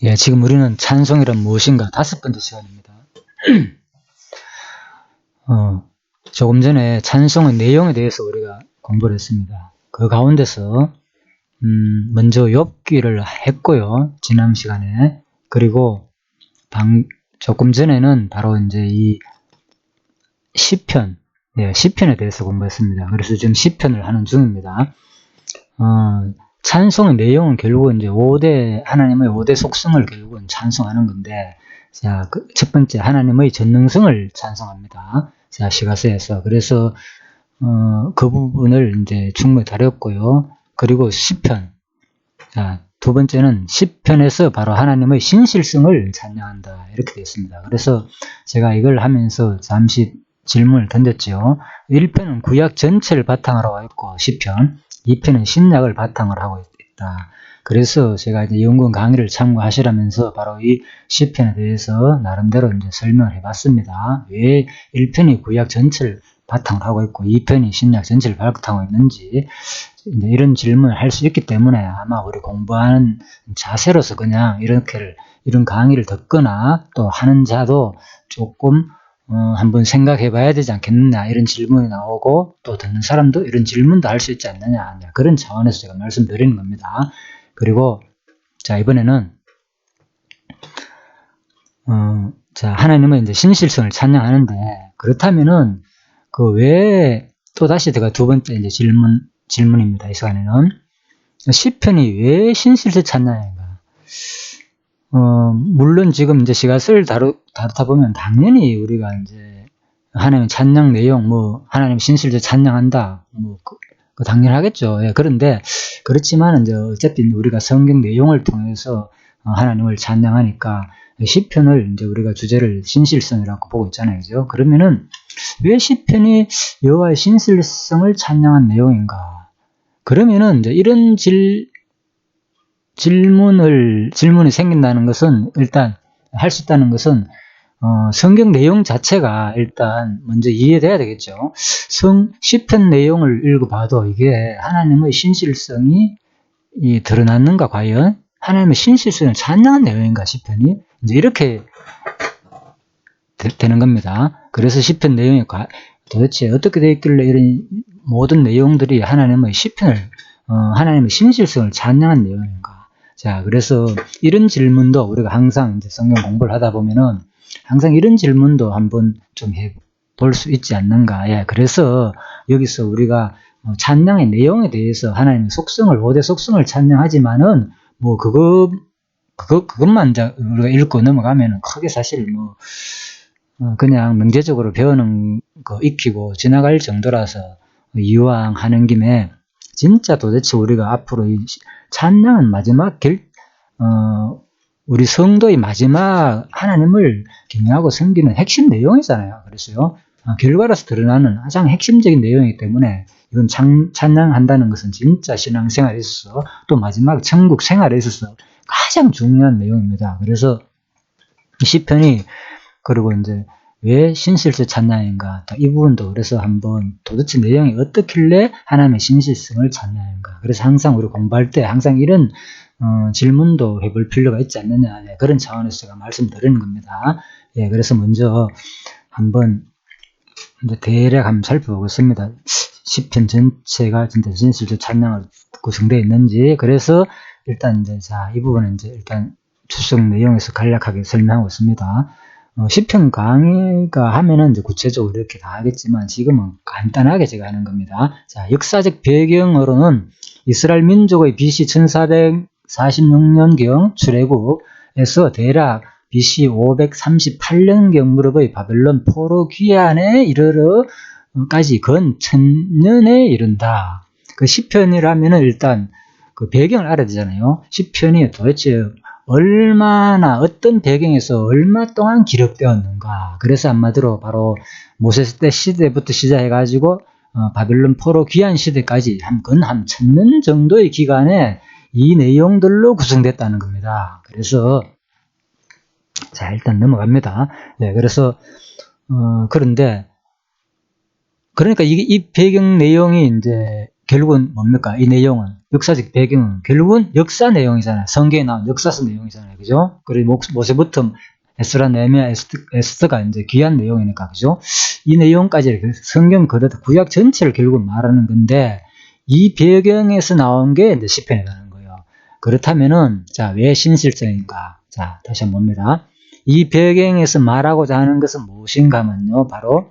예, 지금 우리는 찬송이란 무엇인가 5번째 시간입니다. 조금 전에 찬송의 내용에 대해서 우리가 공부를 했습니다. 그 가운데서 먼저 욥기를 했고요. 지난 시간에. 그리고 조금 전에는 바로 이제 이 시편, 시편에 대해서 공부했습니다. 그래서 지금 시편을 하는 중입니다. 찬송의 내용은 결국은 이제 하나님의 5대 속성을 결국은 찬송하는 건데, 자, 첫 번째, 하나님의 전능성을 찬송합니다. 자, 시가서에서. 그래서, 그 부분을 이제 충분히 다뤘고요. 그리고 시편. 자, 두 번째는 시편에서 바로 하나님의 신실성을 찬양한다. 이렇게 되어 있습니다. 그래서 제가 이걸 하면서 잠시 질문을 던졌죠. 1편은 구약 전체를 바탕으로 하고 있고, 시편. 2편은 신약을 바탕으로 하고 있다. 그래서 제가 이제 연구원 강의를 참고하시라면서 바로 이 시편에 대해서 나름대로 이제 설명을 해봤습니다. 왜 1편이 구약 전체를 바탕으로 하고 있고 2편이 신약 전체를 바탕으로 있는지 이제 이런 질문을 할 수 있기 때문에 아마 우리 공부하는 자세로서 그냥 이런 강의를 듣거나 또 하는 자도 조금 한번 생각해 봐야 되지 않겠느냐 이런 질문이 나오고 또 듣는 사람도 이런 질문도 할 수 있지 않느냐 그런 차원에서 제가 말씀드리는 겁니다. 그리고 자 이번에는 자 하나님은 이제 신실성을 찬양하는데 그렇다면은 그 외에 또 다시 제가 두 번째 이제 질문입니다. 이 시간에는 시편이 왜 신실성 찬양인가? 물론 지금 이제 시가서를 다루다 보면 당연히 우리가 이제 하나님 찬양 내용, 하나님 신실을 찬양한다, 그 당연하겠죠. 예, 그런데 그렇지만 이제 어차피 우리가 성경 내용을 통해서 하나님을 찬양하니까 시편을 이제 우리가 주제를 신실성이라고 보고 있잖아요, 그죠? 그러면은 왜 시편이 여호와의 신실성을 찬양한 내용인가? 그러면은 이제 이런 질문이 생긴다는 것은 일단 할 수 있다는 것은 성경 내용 자체가 일단 먼저 이해돼야 되겠죠. 시편 내용을 읽어봐도 이게 하나님의 신실성이 드러났는가 과연 하나님의 신실성을 찬양한 내용인가 시편이 이제 이렇게 되는 겁니다. 그래서 시편 내용이 도대체 어떻게 되어 있길래 이런 모든 내용들이 하나님의 하나님의 신실성을 찬양한 내용인가? 자, 그래서 이런 질문도 우리가 항상 이제 성경 공부를 하다 보면은 항상 이런 질문도 한번 좀 해볼 수 있지 않는가. 예, 그래서 여기서 우리가 찬양의 내용에 대해서 하나님의 속성을, 5대 속성을 찬양하지만은 그것만 우리가 읽고 넘어가면은 크게 사실 그냥 명제적으로 배우는 거 익히고 지나갈 정도라서 이왕 하는 김에 진짜 도대체 우리가 앞으로 이 찬양은 마지막 우리 성도의 마지막 하나님을 경외하고 섬기는 핵심 내용이잖아요. 그래서요, 결과로서 드러나는 가장 핵심적인 내용이기 때문에 이건 찬양한다는 것은 진짜 신앙생활에 있어서 또 마지막 천국 생활에 있어서 가장 중요한 내용입니다. 그래서 시편이 그리고 이제 왜 신실성 찬양인가 이 부분도 그래서 한번 도대체 내용이 어떻길래 하나님의 신실성을 찬양인가 그래서 항상 우리 공부할 때 항상 이런 질문도 해볼 필요가 있지 않느냐 그런 차원에서 제가 말씀드리는 겁니다. 예, 그래서 먼저 한번 이제 대략 한번 살펴보겠습니다. 시편 전체가 진짜 신실성 찬양으로 구성되어 있는지 그래서 일단 이제 이 부분은 이제 일단 추석 내용에서 간략하게 설명하고 있습니다. 시편 강의가 하면은 이제 구체적으로 이렇게 다 하겠지만 지금은 간단하게 제가 하는 겁니다. 자, 역사적 배경으로는 이스라엘 민족의 BC 1446년경 출애굽에서 대략 BC 538년경 무렵의 바벨론 포로 귀환에 이르러까지 건 1000년에 이른다. 그 시편이라면은 일단 그 배경을 알아야 되잖아요. 시편이 도대체 얼마나 어떤 배경에서 얼마 동안 기록되었는가. 그래서 한마디로 바로 모세스 때 시대부터 시작해가지고 바벨론 포로 귀환 시대까지 한 1000년 정도의 기간에 이 내용들로 구성됐다는 겁니다. 그래서 자 일단 넘어갑니다. 네, 그래서 그런데 그러니까 이 배경 내용이 이제 결국은 뭡니까? 이 내용은, 역사적 배경은 결국은 역사 내용이잖아요. 성경에 나온 역사서 내용이잖아요. 그죠? 그리고 모세부터 에스라, 네헤미야, 에스더가 이제 귀한 내용이니까, 그죠? 이 내용까지 성경 그대로 구약 전체를 결국 말하는 건데, 이 배경에서 나온 게 이제 시편이라는 거예요. 그렇다면은, 자, 왜 신실성인가? 자, 다시 한번 봅니다. 이 배경에서 말하고자 하는 것은 무엇인가 하면요, 바로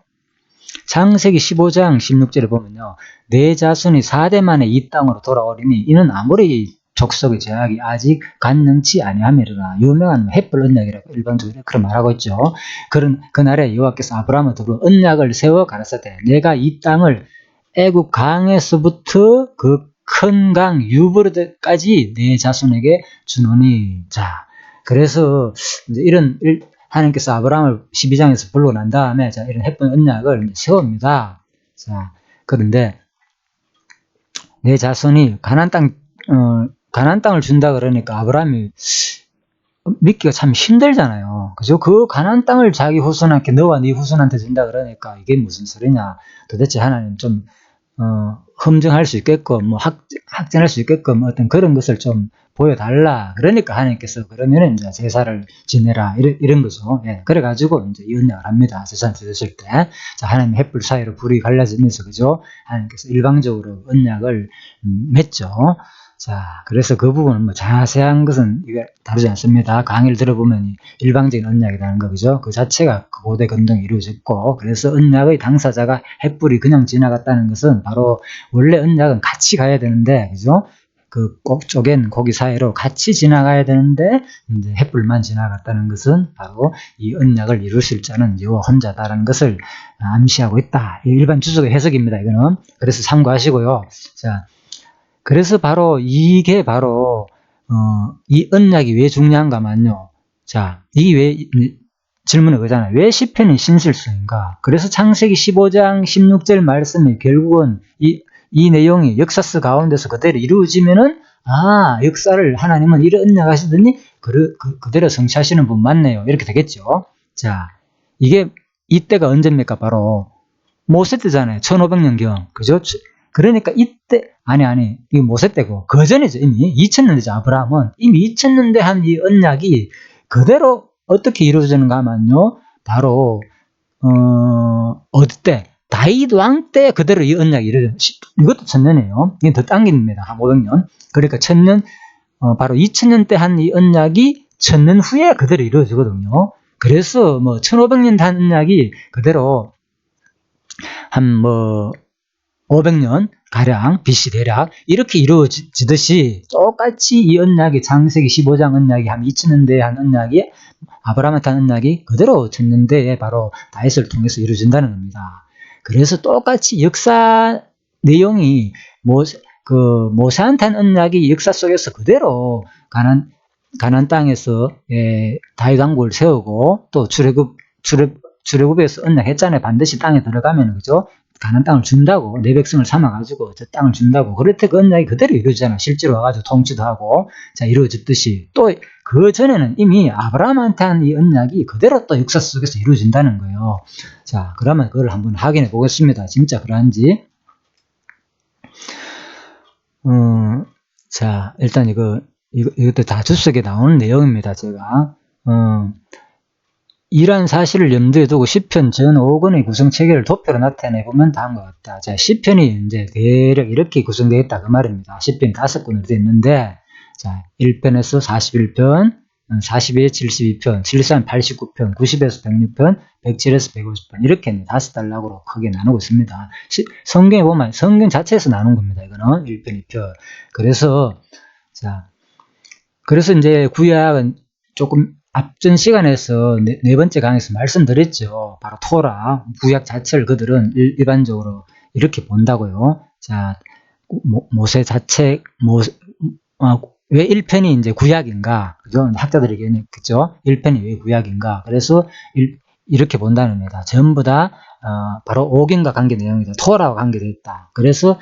창세기 15장 16절에 보면요, 내 자손이 4대 만에 이 땅으로 돌아오리니 이는 아무리 족속의 제약이 아직 간능치 아니함이라. 유명한 헷불 언약이라고 일반적으로 그렇게 말하고 있죠. 그날에 여호와께서 아브라함을 더불어 언약을 세워 가라사대 내가 이 땅을 애굽 강에서부터 그 큰 강 유브라데까지 내 자손에게 주노니. 자, 그래서 이제 이런 하나님께서 아브라함을 12장에서 부르고 난 다음에 자, 이런 헷불 언약을 세웁니다. 자, 그런데 내 자손이 가나안 땅을 준다 그러니까 아브라함이 믿기가 참 힘들잖아요. 그죠? 그 가나안 땅을 자기 후손한테, 너와 네 후손한테 준다 그러니까 이게 무슨 소리냐. 도대체 하나님 좀 험증할 수 있게끔, 뭐 확증할 수 있게끔 어떤 그런 것을 좀 보여달라. 그러니까 하나님께서 그러면은 이제 제사를 지내라. 이런 거죠. 예. 그래가지고 이제 이 언약을 합니다. 제사 드실 때. 자, 하나님 햇불 사이로 불이 갈라지면서, 그죠? 하나님께서 일방적으로 언약을 맺죠. 자, 그래서 그 부분은 뭐 자세한 것은 이게 다루지 않습니다. 강의를 들어보면 일방적인 언약이라는 거, 그죠? 그 자체가 고대 건동이 이루어졌고, 그래서 언약의 당사자가 햇불이 그냥 지나갔다는 것은 바로 원래 언약은 같이 가야 되는데, 그죠? 그 꼭 쪼갠 고기 사이로 같이 지나가야 되는데, 이제 햇불만 지나갔다는 것은 바로 이 언약을 이루실 자는 여호와 혼자다라는 것을 암시하고 있다. 일반 주석의 해석입니다, 이거는. 그래서 참고하시고요. 자, 그래서 바로 이게 바로 이 언약이 왜 중요한가만요. 자, 이게 왜 질문이 그잖아요. 왜 시편이 신실성인가? 그래서 창세기 15장 16절 말씀이 결국은 이 내용이 역사서 가운데서 그대로 이루어지면은 역사를 하나님은 이런 언약 하시더니 그대로 성취하시는 분 맞네요. 이렇게 되겠죠. 자, 이게 이때가 언제입니까? 바로 모세 때잖아요. 1500년경. 그죠? 그러니까 이때 아니 이게 모세 때고 그 전이죠. 이미 2000년대죠. 아브라함은 이미 2000년대 한 이 언약이 그대로 어떻게 이루어지는가 하면요, 바로 어디 때 다윗 왕 때 그대로 이 언약이 이루어져. 이것도 1000년이에요. 이게 더 당깁니다. 한 500년. 그러니까 1000년 바로 2000년 때 한 이 언약이 1000년 후에 그대로 이루어지거든요. 그래서 뭐 1500년 단 언약이 그대로 한 500년 가량 BC 대략 이렇게 이루어지듯이 똑같이 이 언약이 창세기 15장 언약이 한 2000년대에 한 언약이 아브라함한테 한 언약이 그대로 1000년대에 바로 다윗을 통해서 이루어진다는 겁니다. 그래서 똑같이 역사 내용이 모세한테 한 언약이 역사 속에서 그대로 가나안 땅에서 다윗 왕국을 세우고 또 출애굽에서 언약했잖아요. 반드시 땅에 들어가면, 그죠? 가나안 땅을 준다고, 내 백성을 삼아가지고 저 땅을 준다고. 그럴 때 그 언약이 그대로 이루어지잖아. 실제로 와가지고 통치도 하고, 자, 이루어졌듯이. 또, 그 전에는 이미 아브라함한테 한 이 언약이 그대로 또 역사 속에서 이루어진다는 거예요. 자, 그러면 그걸 한번 확인해 보겠습니다. 진짜 그러한지. 자, 일단 이것도 다 주석에 나오는 내용입니다. 제가. 이러한 사실을 염두에 두고 시편 전 5권의 구성 체계를 도표로 나타내 보면 다음과 같다. 자, 시편이 이제 대략 이렇게 구성되어 있다 그 말입니다. 시편이 5권으로 되어 있는데, 자, 1편에서 41편, 42에서 72편, 73에서 89편, 90에서 106편, 107에서 150편 이렇게 5단락으로 크게 나누고 있습니다. 성경에 보면 성경 자체에서 나눈 겁니다. 이거는 1편, 2편. 그래서 이제 구약은 조금 앞전 시간에서 네 번째 강의에서 말씀드렸죠. 바로 토라, 구약 자체를 그들은 일반적으로 이렇게 본다고요. 자, 모세 자체, 왜 1편이 이제 구약인가? 그죠? 학자들의 의견이겠죠? 1편이 왜 구약인가? 그래서 이렇게 본다는 겁니다. 전부 다, 바로 옥인과 관계 내용이다. 토라와 관계되어 있다. 그래서,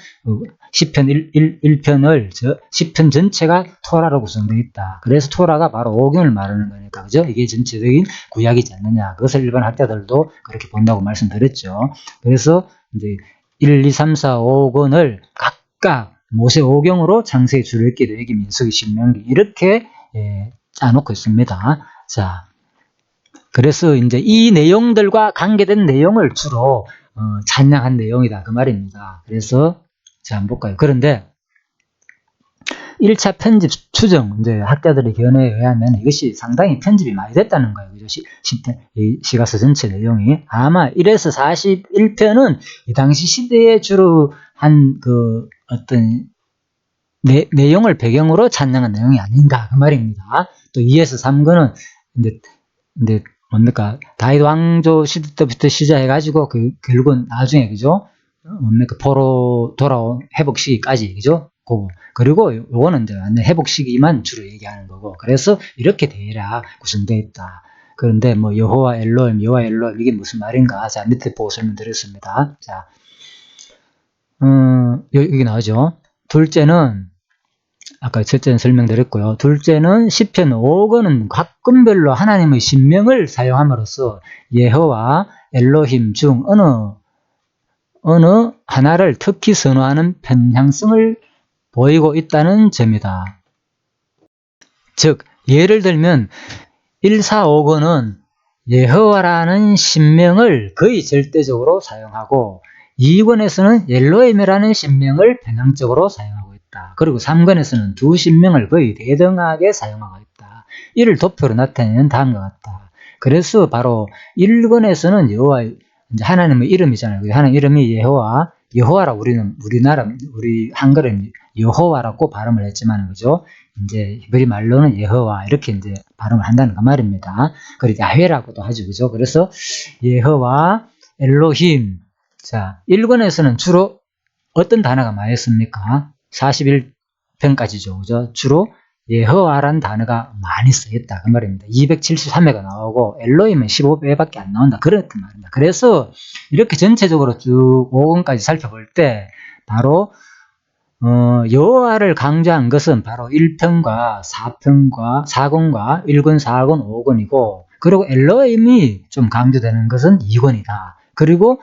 시편 1편을, 시편 전체가 토라로 구성되어 있다. 그래서 토라가 바로 옥인을 말하는 거니까, 그죠? 이게 전체적인 구약이지 않느냐. 그것을 일반 학자들도 그렇게 본다고 말씀드렸죠. 그래서, 이제, 1, 2, 3, 4, 5권을 즉각 모세오경으로 창세기, 출애굽기, 레위기, 민수기, 신명기 이렇게 짜놓고 있습니다. 자, 그래서 이제 이 내용들과 관계된 내용을 주로 찬양한 내용이다 그 말입니다. 그래서 자, 한번 볼까요? 그런데 1차 편집 추정, 이제 학자들의 견해에 의하면 이것이 상당히 편집이 많이 됐다는 거예요. 그죠? 시가서 전체 내용이. 아마 1에서 41편은 이 당시 시대에 주로 한 그 어떤 내용을 배경으로 찬양한 내용이 아닌가 그 말입니다. 또 2에서 3권은 이제 뭡니까? 다윗 왕조 시대 때부터 시작해가지고 결국은 나중에 그죠? 뭡니까? 포로 돌아온 회복 시기까지 그죠? 그리고 요거는 이제 완전 회복 시기만 주로 얘기하는 거고, 그래서 이렇게 대략 구성되어 있다. 그런데 뭐 여호와 엘로힘 이게 무슨 말인가? 자, 밑에 보고 설명드렸습니다. 자, 여기 나오죠. 둘째는 아까 첫째는 설명드렸고요. 둘째는 시편 5권은 각근별로 하나님의 신명을 사용함으로써 여호와 엘로힘 중 어느 하나를 특히 선호하는 편향성을 보이고 있다는 점이다. 즉 예를 들면 1, 4, 5권은 여호와라는 신명을 거의 절대적으로 사용하고 2권에서는 엘로힘이라는 신명을 편향적으로 사용하고 있다. 그리고 3권에서는 두 신명을 거의 대등하게 사용하고 있다. 이를 도표로 나타내는 다음과 같다. 그래서 바로 1권에서는 여호와, 이제 하나님의 이름이잖아요. 하나님 이름이 여호와라 우리 한글은 여호와라고 발음을 했지만, 그죠? 이제 히브리 말로는 여호와 이렇게 이제 발음을 한다는 그 말입니다. 그리고 야훼라고도 하죠, 그죠? 그래서 여호와, 엘로힘. 자, 1권에서는 주로 어떤 단어가 많이 씁니까? 41편까지죠, 그죠? 주로 여호와란 단어가 많이 쓰였다 그 말입니다. 273회가 나오고 엘로힘은 15회밖에 안 나온다 그렇단 말입니다. 그래서 이렇게 전체적으로 쭉 5권까지 살펴볼 때 바로 여호와를 강조한 것은 바로 1편과 4권과 1권, 4권, 5권이고, 그리고 엘로힘이 좀 강조되는 것은 2권이다. 그리고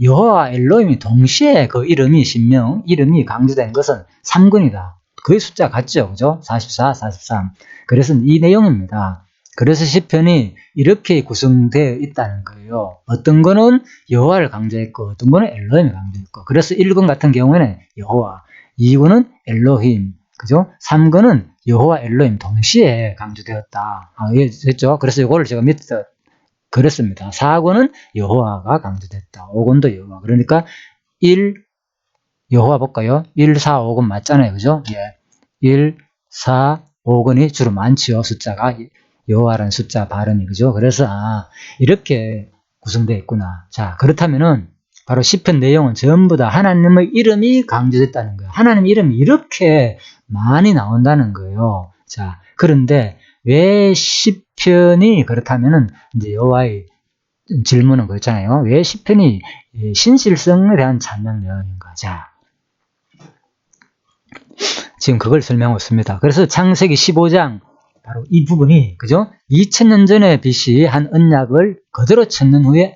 여호와 엘로힘이 동시에 그 이름이 강조된 것은 3권이다. 거의 숫자 같죠, 그죠? 44, 43. 그래서 이 내용입니다. 그래서 시편이 이렇게 구성되어 있다는 거예요. 어떤 거는 여호와를 강조했고, 어떤 거는 엘로힘을 강조했고. 그래서 1권 같은 경우에는 여호와, 2권은 엘로힘, 그죠? 3권은 여호와, 엘로힘 동시에 강조되었다. 됐죠? 그래서 이거를 제가 밑에 그랬습니다. 4권은 여호와가 강조됐다. 5권도 여호와. 그러니까 여호와 볼까요? 1, 4, 5권 맞잖아요. 그죠? 예. 1, 4, 5권이 주로 많지요. 숫자가. 여호와라는 숫자 발음이. 그죠? 그래서, 이렇게 구성되어 있구나. 자, 그렇다면은, 바로 시편 내용은 전부 다 하나님의 이름이 강조됐다는 거예요. 하나님 이름이 이렇게 많이 나온다는 거예요. 자, 그런데 왜 시편이 그렇다면은, 이제 여호와의 질문은 그렇잖아요. 왜 시편이 신실성에 대한 찬양 내용인가? 자, 지금 그걸 설명하고 있습니다. 그래서 창세기 15장 바로 이 부분이, 그죠? 2000년 전에 BC 한 언약을 그대로 찾는 후에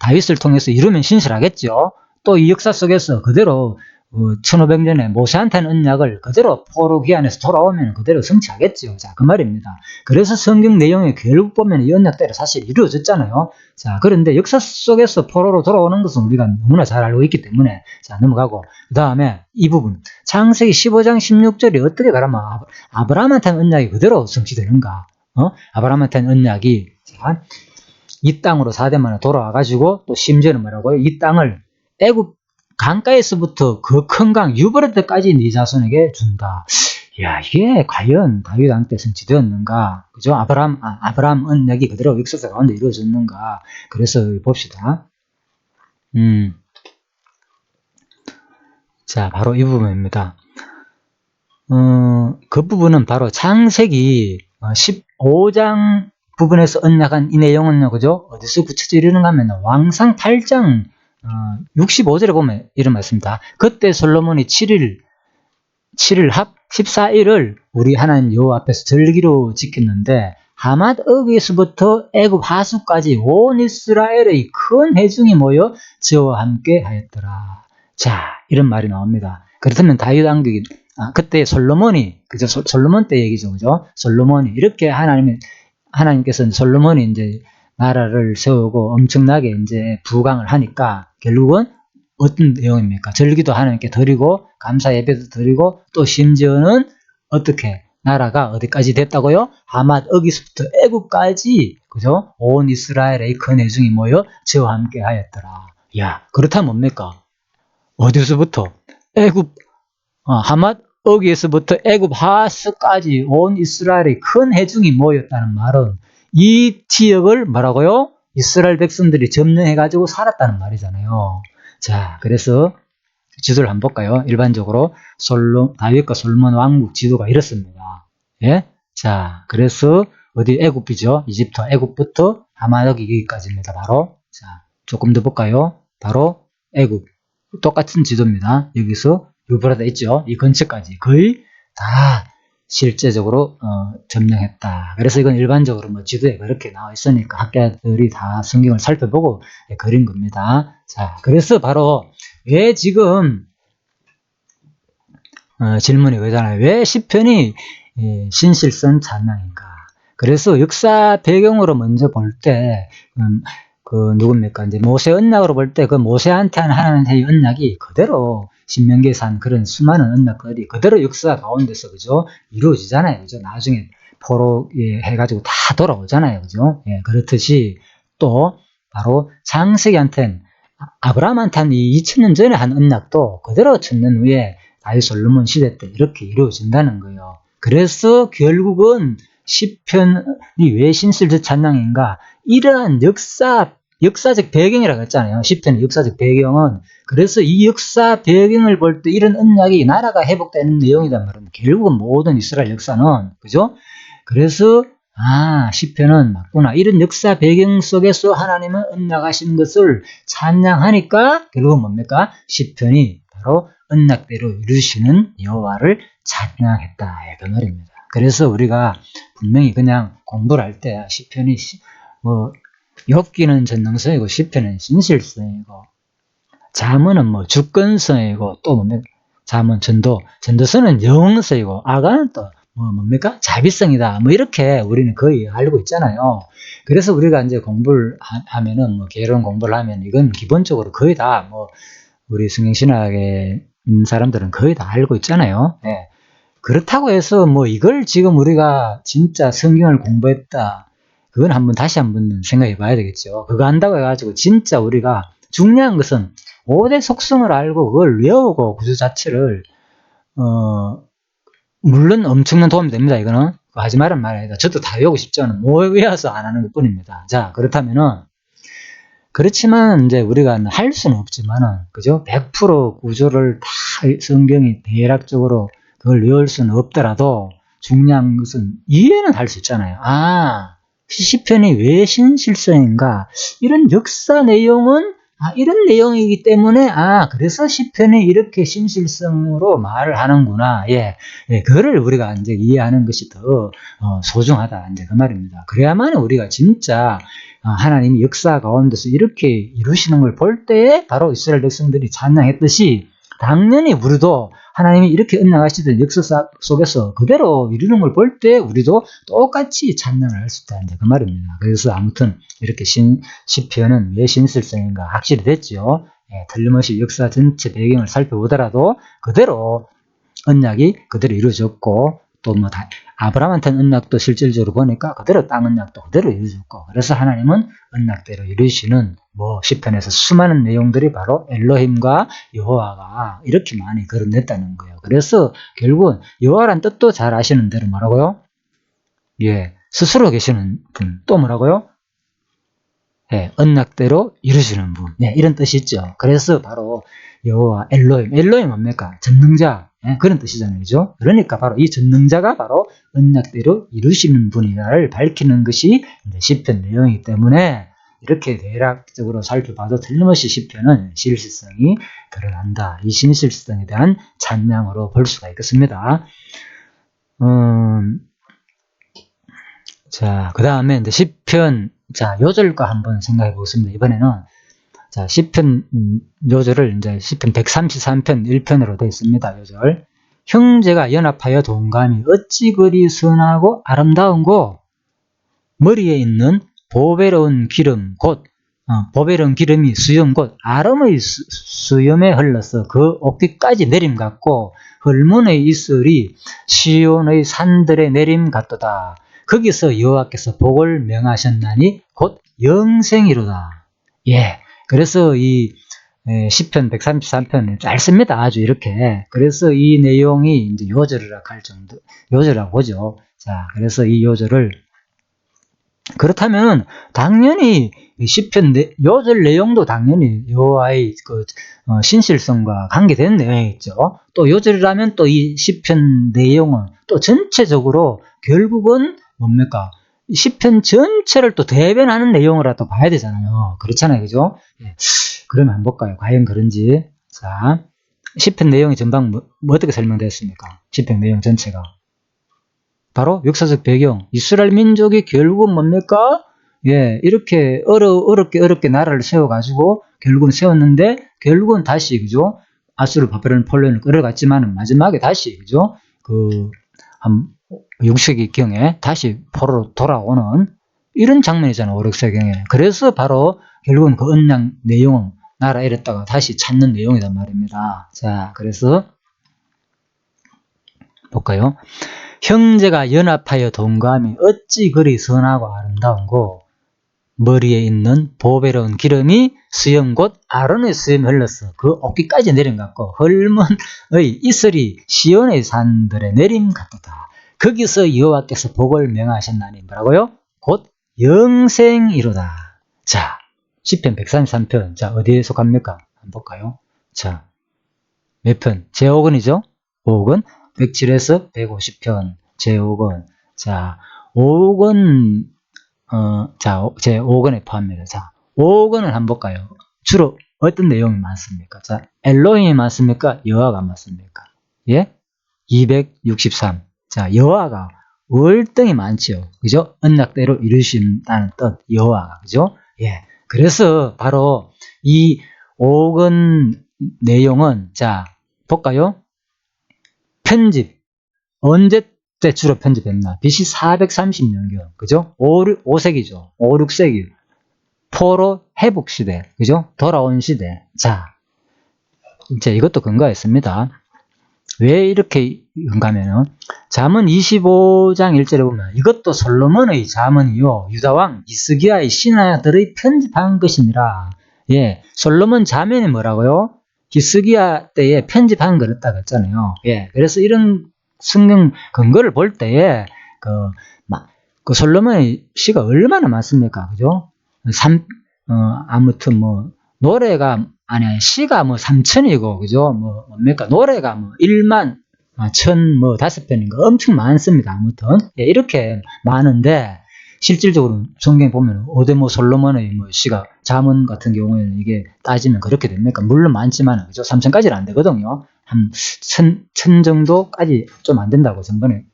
다윗을 통해서 이루면 신실하겠죠. 또 이 역사 속에서 그대로 1500년에 모세한테 한 언약을 그대로 포로 귀환에서 돌아오면 그대로 성취하겠죠. 자, 그 말입니다. 그래서 성경 내용에 결국 보면 이 언약대로 사실 이루어졌잖아요. 자, 그런데 역사 속에서 포로로 돌아오는 것은 우리가 너무나 잘 알고 있기 때문에, 자, 넘어가고, 그 다음에 이 부분, 창세기 15장 16절이 어떻게 가라면 아브라함한테 한 언약이 그대로 성취되는가? 아브라함한테 한 언약이, 자, 이 땅으로 4대 만에 돌아와가지고, 또 심지어는 뭐라고요? 이 땅을 애굽 강가에서부터 그 큰 강 유브라데까지 네 자손에게 준다. 야, 이게 과연 다윗 왕 때 성취되었는가? 그죠? 아브라함 언약이 그대로 역사 가운데 이루어졌는가? 그래서 봅시다. 자, 바로 이 부분입니다. 그 부분은 바로 창세기 15장 부분에서 언약한 이 내용은요, 그죠? 어디서 굳혀져 이르는가 하면 왕상 8장 65절에 보면 이런 말씀입니다. 그때 솔로몬이 7일 합 14일을 우리 하나님 여호와 앞에서 절기로 지켰는데 하맛 어귀에서부터 애굽 하수까지 온 이스라엘의 큰 회중이 모여 저와 함께 하였더라. 자, 이런 말이 나옵니다. 그렇다면 다윗 왕국이, 그때 솔로몬이, 그죠? 솔로몬 때 얘기죠. 그죠? 솔로몬이, 이렇게 하나님께서는 솔로몬이 이제 나라를 세우고 엄청나게 이제 부강을 하니까 결국은 어떤 내용입니까? 절기도 하나님께 드리고, 감사 예배도 드리고, 또 심지어는 어떻게, 나라가 어디까지 됐다고요? 하맛 어기서부터 애굽까지, 그죠? 온 이스라엘의 큰 회중이 모여 저와 함께 하였더라. 야, 그렇다면 뭡니까? 어디서부터? 애굽, 하맛 어기에서부터 애굽 하스까지 온 이스라엘의 큰 회중이 모였다는 말은 이 지역을 뭐라고요? 이스라엘 백성들이 점령해가지고 살았다는 말이잖아요. 자, 그래서 지도를 한번 볼까요? 일반적으로 다윗과 솔로몬 왕국 지도가 이렇습니다. 예? 자, 그래서 어디 애굽이죠? 이집트 애굽부터 하마더기 여기까지입니다. 바로. 자, 조금 더 볼까요? 바로 애굽. 똑같은 지도입니다. 여기서 유브라데 있죠? 이 근처까지 거의 다 실제적으로 점령했다. 그래서 이건 일반적으로 뭐 지도에 그렇게 나와 있으니까 학자들이 다 성경을 살펴보고 그린 겁니다. 자, 그래서 바로 왜 지금 질문이 왜잖아요. 왜 시편이 신실성 찬양인가? 그래서 역사 배경으로 먼저 볼 때 누굽니까? 이제 모세 언약으로 볼 때 그 모세한테 한 하나님의 언약이 그대로 신명기에서 한 그런 수많은 언약들이 그대로 역사 가운데서 그죠? 이루어지잖아요. 그죠? 나중에 포로 해가지고 다 돌아오잖아요. 그죠? 예, 그렇듯이 또 바로 창세기한테는 아브라함한테 한 2000년 전에 한 언약도 그대로 1000년 후에 다윗 솔로몬 시대 때 이렇게 이루어진다는 거예요. 그래서 결국은 시편이 왜 신실적 찬양인가? 이러한 역사적 배경이라고 했잖아요. 시편의 역사적 배경은. 그래서 이 역사 배경을 볼 때 이런 언약이 나라가 회복되는 내용이란 말은 결국은 모든 이스라엘 역사는, 그죠? 그래서 시편은 맞구나. 이런 역사 배경 속에서 하나님은 언약하신 것을 찬양하니까 결국은 뭡니까? 시편이 바로 언약대로 이루시는 여호와를 찬양했다. 그 말입니다. 그래서 우리가 분명히 그냥 공부를 할 때 시편이 뭐 욥기는 전능성이고 시편은 신실성이고 잠언은 뭐 주권성이고 또 뭡니까? 잠언 전도서는 영성이고 아가는 또 뭡니까? 자비성이다. 뭐 이렇게 우리는 거의 알고 있잖아요. 그래서 우리가 이제 공부를 하면은 개론 공부를 하면 이건 기본적으로 거의 다 우리 성경신학의 사람들은 거의 다 알고 있잖아요. 예. 그렇다고 해서 이걸 지금 우리가 진짜 성경을 공부했다. 그건 다시 한번 생각해 봐야 되겠죠. 그거 한다고 해가지고 진짜 우리가 중요한 것은 5대 속성을 알고 그걸 외우고 구조 자체를 물론 엄청난 도움이 됩니다. 이거는 하지 말란 말 아니다. 저도 다 외우고 싶지 않은 외워서 안 하는 것 뿐입니다. 자, 그렇지만 이제 우리가 할 수는 없지만은 그죠? 100% 구조를 다 성경이 대략적으로 그걸 외울 수는 없더라도 중요한 것은 이해는 할 수 있잖아요. 시편이 왜 신실성인가? 이런 역사 내용은 이런 내용이기 때문에 그래서 시편이 이렇게 신실성으로 말을 하는구나. 예, 그거를 우리가 이제 이해하는 것이 더 소중하다. 이제 그 말입니다. 그래야만 우리가 진짜 하나님이 역사 가운데서 이렇게 이루시는 걸 볼 때 바로 이스라엘 백성들이 찬양했듯이 당연히 우리도 하나님이 이렇게 언약하시던 역사 속에서 그대로 이루는 걸 볼 때 우리도 똑같이 찬양을 할 수 있다. 이제 그 말입니다. 그래서 아무튼 이렇게 시편은 왜 신실성인가 확실히 됐죠. 예, 틀림없이 역사 전체 배경을 살펴보더라도 그대로 언약이 그대로 이루어졌고 또 아브라함한테는 언약도 실질적으로 보니까 그대로 땅 언약도 그대로 이루어졌고 그래서 하나님은 언약대로 이루시는 시편에서 수많은 내용들이 바로 엘로힘과 여호와가 이렇게 많이 거론됐다는 거예요. 그래서 결국은 여호와란 뜻도 잘 아시는 대로 뭐라고요? 예, 스스로 계시는 분. 또 뭐라고요? 예, 언약대로 이루시는 분. 네, 이런 뜻이 있죠. 그래서 바로 여호와 엘로힘 뭡니까? 전능자. 예, 그런 뜻이잖아요. 그죠? 그러니까 바로 이 전능자가 바로 언약대로 이루시는 분이라를 밝히는 것이 시편 내용이기 때문에 이렇게 대략적으로 살펴봐도 틀림없이 시편은 신실성이 드러난다. 이 신실성에 대한 찬양으로 볼 수가 있겠습니다. 자, 그 다음에 이제 시편, 자, 요절과 한번 생각해 보겠습니다. 이번에는, 자, 시편 요절을 이제 시편 133편 1편으로 되어 있습니다. 요절. 형제가 연합하여 동감이 어찌 그리 선하고 아름다운고 머리에 있는 보배로운 기름 곧 보배로운 기름이 수염 곧 아름의 수염에 흘러서 그 어깨까지 내림 같고 헐문의 이슬이 시온의 산들에 내림 같도다. 거기서 여호와께서 복을 명하셨나니 곧 영생이로다. 예. 그래서 이 시편 133편은 짧습니다. 아주 이렇게. 그래서 이 내용이 이제 요절이라고 할 정도, 요절이라고 보죠. 자, 그래서 이 요절을 그렇다면 당연히 시편 요절 내용도 당연히 여호와의 그 신실성과 관계된 내용이겠죠. 또 요절이라면 또 이 시편 내용은 또 전체적으로 결국은 뭡니까? 시편 전체를 또 대변하는 내용이라도 봐야 되잖아요. 그렇잖아요, 그죠? 예. 그러면 한번 볼까요? 과연 그런지. 자, 시편 내용이 전방 뭐 어떻게 설명되었습니까? 시편 내용 전체가. 바로 역사적 배경. 이스라엘 민족이 결국은 뭡니까? 예, 이렇게 어렵게 나라를 세워가지고 결국은 세웠는데 결국은 다시 그죠? 아수르 바벨론 폴론을 끌어갔지만은 마지막에 다시 그죠? 한 6세기경에 다시 포로로 돌아오는 이런 장면이잖아요. 5, 6세기경에. 그래서 바로 결국은 그 언약 내용은 나라 이랬다가 다시 찾는 내용이란 말입니다. 자, 그래서 볼까요? 형제가 연합하여 동감이 어찌 그리 선하고 아름다운고 머리에 있는 보배로운 기름이 수염 곧 아론의 수염에 흘러서 그 어깨까지 내림 같고 헐문의 이슬이 시온의 산들에 내림 같도다. 거기서 여호와께서 복을 명하셨나니 뭐라고요? 곧 영생이로다. 자, 시편 133편. 자, 어디에 속합니까? 한번 볼까요? 자, 몇 편? 제5권이죠? 5권 107에서 150편 제5권. 자, 5권 제5권에 포함합니다. 자, 5권을 한번 볼까요? 주로 어떤 내용이 많습니까? 자, 엘로힘이 많습니까? 여호와가 많습니까? 예? 263. 자, 여호와가 월등히 많지요. 그죠? 언약대로 이루신다는 뜻, 여호와가. 그죠? 예. 그래서 바로 이 5권 내용은, 자, 볼까요? 편집. 언제 때 주로 편집했나? BC 430년경. 그죠? 5세기죠. 5, 6세기. 포로 회복 시대. 그죠? 돌아온 시대. 자, 이제 이것도 근거가 있습니다. 왜 이렇게 근거하면은, 잠언 25장 1절에 보면, 이것도 솔로몬의 잠언이요. 유다왕 히스기야의 신하들의 편집한 것이니라. 예. 솔로몬 잠언이 뭐라고요? 히스기야 때에 편집한 거랬다고 했잖아요. 예. 그래서 이런 성경 근거를 볼 때에, 그 솔로몬의 시가 얼마나 많습니까? 그죠? 아무튼 노래가, 시가 3천이고, 그죠? 뭡니까? 노래가 1만, 5편인가? 엄청 많습니다. 아무튼. 예, 이렇게 많은데, 실질적으로 성경에 보면, 오데모 솔로몬의 시가, 잠언 같은 경우에는 이게 따지면 그렇게 됩니까? 물론 많지만, 그죠? 3천까지는 안 되거든요. 한 1,000 정도까지 좀 안 된다고 전번에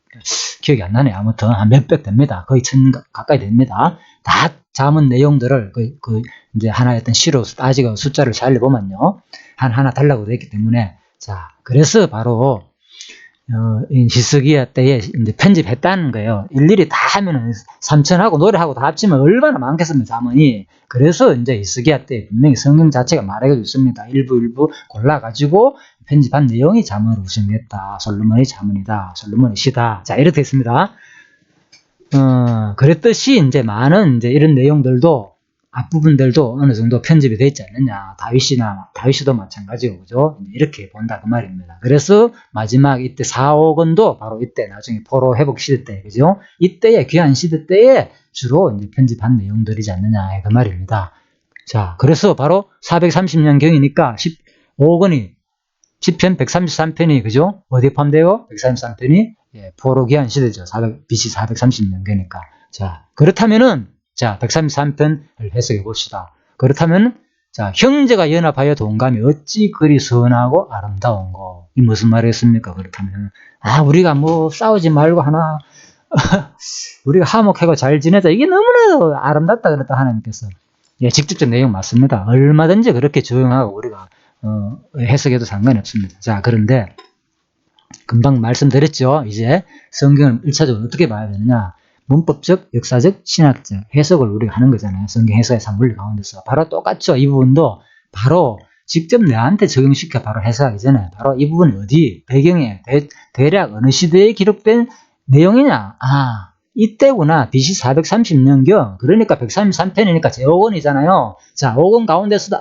기억이 안 나네요. 아무튼 한 몇백 됩니다. 거의 1,000 가까이 됩니다. 다 잠언 내용들을 이제 하나의 어떤 시로 따지고 숫자를 잘 내보면요. 하나 달라고 되어 있기 때문에, 자, 그래서 바로 히스기야 때에 이제 편집했다는 거예요. 일일이 다 하면은 3천하고 노래하고 다 합치면 얼마나 많겠습니까, 잠언이. 그래서 이제 히스기야 때 분명히 성경 자체가 말해가지고 있습니다. 일부 골라가지고 편집한 내용이 잠언으로 구성됐다. 솔로몬의 잠언이다. 솔로몬의 시다. 자, 이렇게 있습니다. 그랬듯이 이제 많은 이제 이런 내용들도 앞부분들도 어느 정도 편집이 되어 있지 않느냐. 다윗이도 마찬가지고, 그죠? 이렇게 본다, 그 말입니다. 그래서 마지막 이때 4, 5권도 바로 이때 나중에 포로 회복 시대 때, 그죠? 이때의 귀한 시대 때에 주로 이제 편집한 내용들이지 않느냐, 그 말입니다. 자, 그래서 바로 430년경이니까 15권이, 시편 133편이, 그죠? 어디에 포함돼요? 133편이? 예, 포로 귀한 시대죠. BC 430년경이니까. 자, 그렇다면은, 자, 133편을 해석해 봅시다. 그렇다면, 자, 형제가 연합하여 동감이 어찌 그리 선하고 아름다운고. 이 무슨 말이겠습니까? 그렇다면, 우리가 싸우지 말고 우리가 화목하고 잘 지내자. 이게 너무나도 아름답다 그랬다, 하나님께서. 예, 직접적 내용 맞습니다. 얼마든지 그렇게 조용하고 우리가 해석해도 상관이 없습니다. 자, 그런데 금방 말씀드렸죠. 이제 성경을 1차적으로 어떻게 봐야 되느냐. 문법적, 역사적, 신학적 해석을 우리가 하는 거잖아요. 성경 해석의 3분리 가운데서. 바로 똑같죠. 이 부분도 바로 직접 내한테 적용시켜 바로 해석하기 전에 바로 이 부분이 어디, 배경에 대략 어느 시대에 기록된 내용이냐. 아, 이때구나. BC 430년경. 그러니까 133편이니까 제5권이잖아요. 자, 5권 가운데서도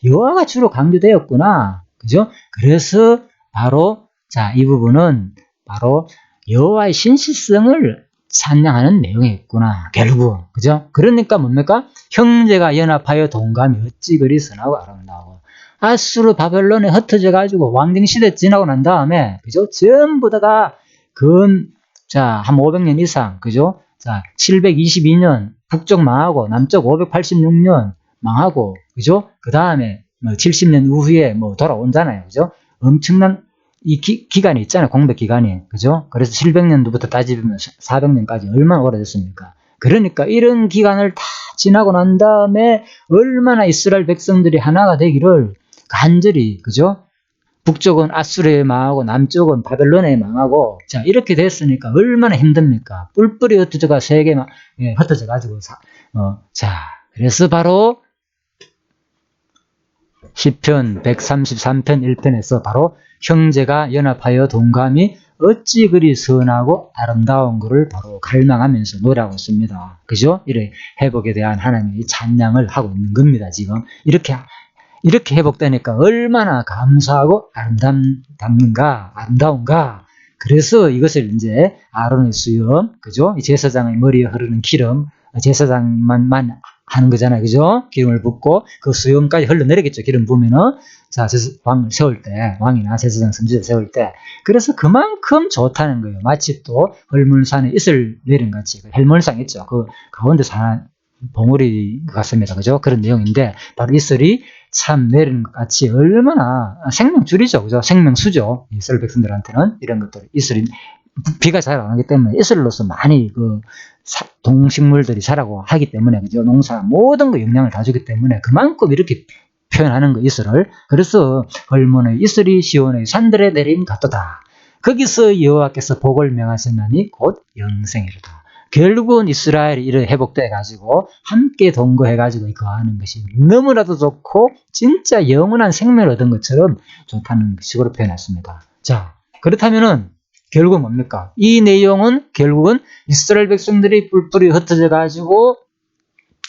여호와가 주로 강조되었구나. 그죠? 그래서 바로 자, 이 부분은 바로 여호와의 신실성을 찬양하는 내용이었구나. 결국. 그죠? 그러니까 뭡니까? 형제가 연합하여 동감이 어찌 그리 선하고 아름다워. 아수르 바벨론에 흩어져 가지고 왕정 시대 지나고 난 다음에 그죠? 전부 다가 한 500년 이상, 그죠? 자, 722년 북쪽 망하고 남쪽 586년 망하고, 그죠? 그 다음에 70년 이후에 돌아온잖아요. 그죠? 엄청난 이 기간이 있잖아요. 공백 기간이. 그죠? 그래서 700년도부터 따지면 400년까지 얼마나 오래됐습니까? 그러니까 이런 기간을 다 지나고 난 다음에 얼마나 이스라엘 백성들이 하나가 되기를 간절히, 그죠? 북쪽은 아수르에 망하고 남쪽은 바벨론에 망하고, 자, 이렇게 됐으니까 얼마나 힘듭니까? 뿔뿔이 흩어져가 세계 흩어져 가지고 자, 그래서 바로 시편 133편 1편에서 바로 형제가 연합하여 동감이 어찌 그리 선하고 아름다운 것을 바로 갈망하면서 노래하고 있습니다. 그죠? 이래 회복에 대한 하나님의 찬양을 하고 있는 겁니다. 지금 이렇게 회복되니까 얼마나 감사하고 아름다운가. 그래서 이것을 이제 아론의 수염, 그죠? 제사장의 머리에 흐르는 기름, 제사장만 하는 거잖아요. 그죠? 기름을 붓고 그 수염까지 흘러내리겠죠. 기름 부으면은. 자, 왕을 세울 때, 왕이나 제사장 선지자 세울 때. 그래서 그만큼 좋다는 거예요. 마치 또 헐물산에 이슬 내린 같이. 헬몬상 있죠. 그 가운데 사는 봉우리 같습니다. 그죠? 그런 내용인데, 바로 이슬이 참 내리는 것 같이 얼마나 생명줄이죠. 그죠? 생명수죠. 이스라엘 백성들한테는 이런 것들. 이슬이 비가 잘 안 오기 때문에 이슬로서 많이 동식물들이 자라고 하기 때문에, 그죠? 농사 모든 거 영향을 다 주기 때문에 그만큼 이렇게 표현하는 거, 이슬을. 그래서 헐몬의 이슬이 시온의 산들에 내린 같도다. 거기서 여호와께서 복을 명하셨나니 곧 영생이로다. 결국은 이스라엘이 이렇게 회복돼 가지고 함께 동거해 가지고 거하는 것이 너무나도 좋고 진짜 영원한 생명을 얻은 것처럼 좋다는 식으로 표현했습니다. 자, 그렇다면은 결국은 뭡니까? 이 내용은 결국은 이스라엘 백성들이 뿔뿔이 흩어져 가지고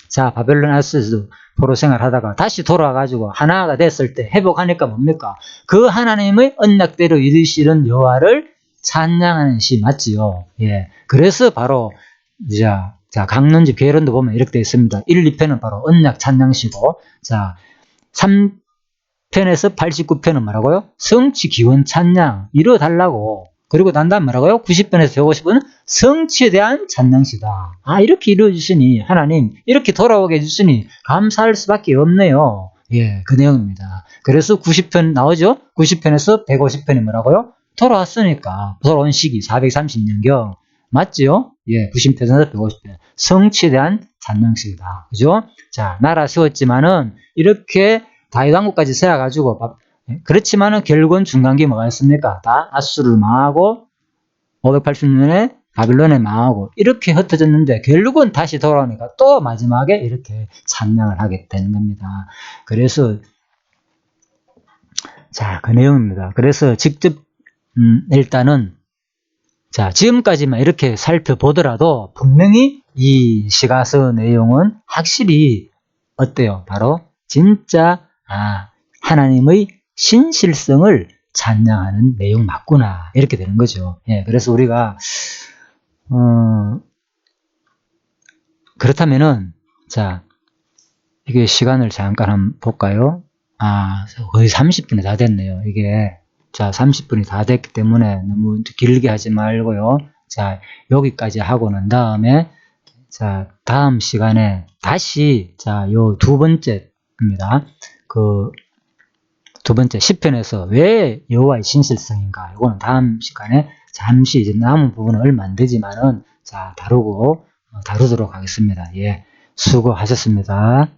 자, 바벨론 아수르에서 포로 생활하다가 다시 돌아와가지고 하나가 됐을 때 회복하니까 뭡니까? 그 하나님의 언약대로 이루시는 여호와를 찬양하는 시 맞지요. 예. 그래서 바로 자, 강론집 개론도 보면 이렇게 되어 있습니다. 1, 2편은 바로 언약 찬양시고, 자, 3편에서 89편은 뭐라고요? 성취 기원 찬양 이루어달라고. 그리고 난 다음 뭐라고요? 90편에서 150은 성취에 대한 찬양시다. 이렇게 이루어주시니 하나님 이렇게 돌아오게 해주시니 감사할 수밖에 없네요. 예, 그 내용입니다. 그래서 90편 나오죠? 90편에서 150편이 뭐라고요? 돌아왔으니까 돌아온 시기 430년경 맞죠? 예, 90편에서 150편 성취에 대한 찬양시다. 그죠? 자, 나라 세웠지만은 이렇게 다윗 왕국까지 세워가지고 그렇지만은 결국은 중간기 뭐가 있습니까? 다 아수르를 망하고 580년에 바빌론에 망하고 이렇게 흩어졌는데 결국은 다시 돌아오니까 또 마지막에 이렇게 찬양을 하게 되는 겁니다. 그래서 자, 그 내용입니다. 그래서 직접 일단은 자, 지금까지만 이렇게 살펴보더라도 분명히 이 시가서 내용은 확실히 어때요? 바로 진짜 하나님의 신실성을 찬양하는 내용 맞구나 이렇게 되는 거죠. 예, 그래서 우리가 그렇다면은 자, 이게 시간을 잠깐 한번 볼까요? 거의 30분이 다 됐네요. 이게 자, 30분이 다 됐기 때문에 너무 길게 하지 말고요. 자, 여기까지 하고 난 다음에 자, 다음 시간에 다시 자, 요 두 번째입니다. 그 두 번째 10편에서 왜 여호와의 신실성인가? 이거는 다음 시간에 잠시 이제 남은 부분은 얼마 안 되지만은 자, 다루도록 하겠습니다. 예. 수고하셨습니다.